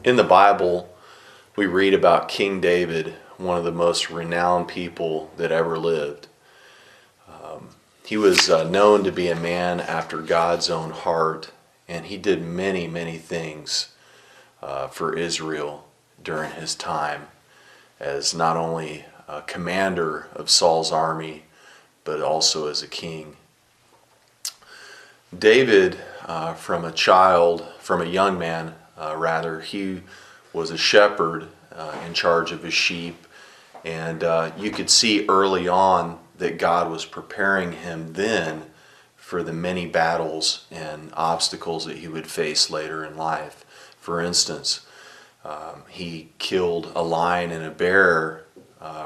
In the Bible, we read about King David, one of the most renowned people that ever lived. He was known to be a man after God's own heart, and he did many, many things for Israel during his time as not only a commander of Saul's army, but also as a king. David, from a young man, he was a shepherd in charge of his sheep, and you could see early on that God was preparing him then for the many battles and obstacles that he would face later in life. For instance, he killed a lion and a bear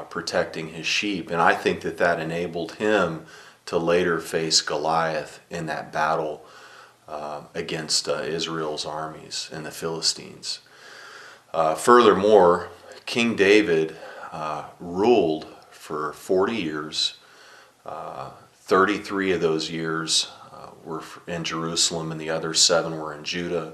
protecting his sheep, and I think that enabled him to later face Goliath in that battle against Israel's armies and the Philistines. Furthermore, King David ruled for 40 years. 33 of those years were in Jerusalem and the other 7 were in Judah.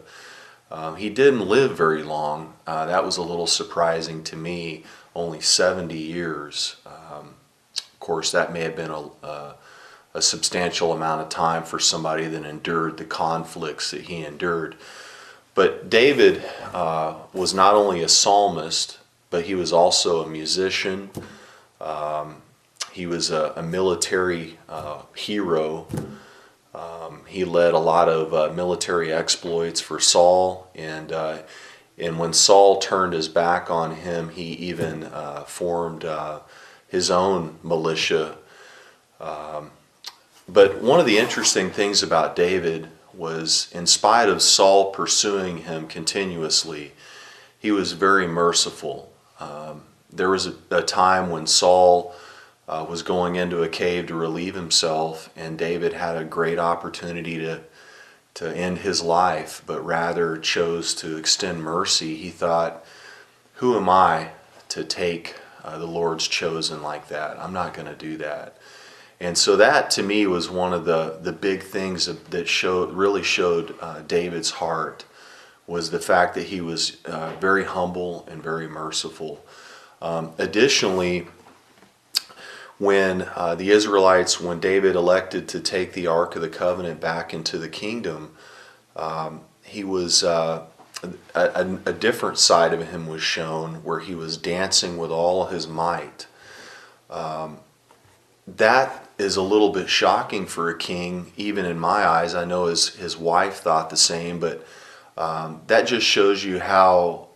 He didn't live very long. That was a little surprising to me, only 70 years. Of course, that may have been a substantial amount of time for somebody that endured the conflicts that he endured. But David was not only a psalmist, but he was also a musician. He was a military hero. He led a lot of military exploits for Saul, and when Saul turned his back on him, he even formed his own militia. But one of the interesting things about David was, in spite of Saul pursuing him continuously, he was very merciful. There was a time when Saul was going into a cave to relieve himself, and David had a great opportunity to end his life, but rather chose to extend mercy. He thought, who am I to take the Lord's chosen like that? I'm not going to do that. And so that, to me, was one of the big things that really showed David's heart, was the fact that he was very humble and very merciful. Additionally, when when David elected to take the Ark of the Covenant back into the kingdom, he was a different side of him was shown, where he was dancing with all his might. That is a little bit shocking for a king, even in my eyes. I know his wife thought the same, but that just shows you how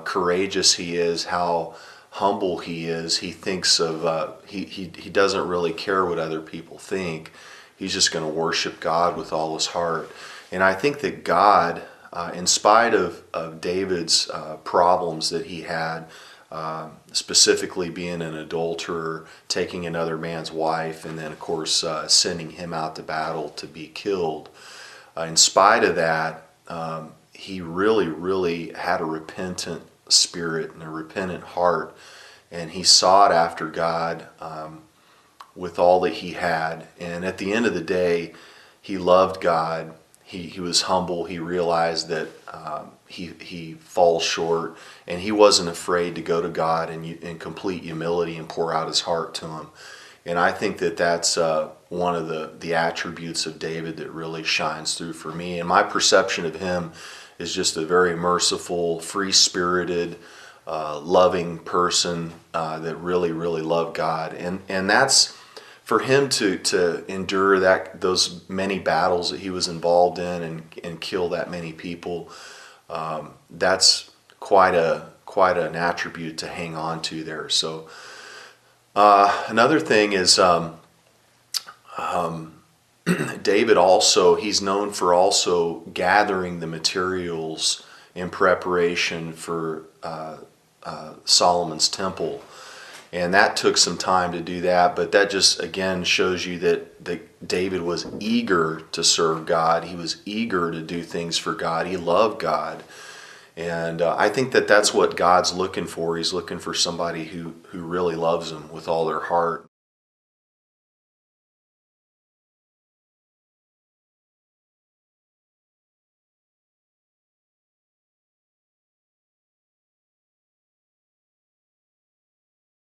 courageous he is, how humble he is. He thinks of he doesn't really care what other people think. He's just going to worship God with all his heart. And I think that God, in spite of David's problems that he had, specifically being an adulterer, taking another man's wife, and then of course sending him out to battle to be killed, in spite of that, he really had a repentant spirit and a repentant heart, and he sought after God with all that he had. And at the end of the day, he loved God. He was humble. He realized that he falls short, and he wasn't afraid to go to God in complete humility and pour out his heart to him. And I think that's one of the attributes of David that really shines through for me. And my perception of him is just a very merciful, free-spirited, loving person that really loved God. And that's, for him to endure those many battles that he was involved in and kill that many people, that's quite an attribute to hang on to there. So another thing is David also, he's known for also gathering the materials in preparation for Solomon's temple. And that took some time to do that, but that just again shows you that David was eager to serve God. He was eager to do things for God. He loved God. And I think that's what God's looking for. He's looking for somebody who really loves him with all their heart.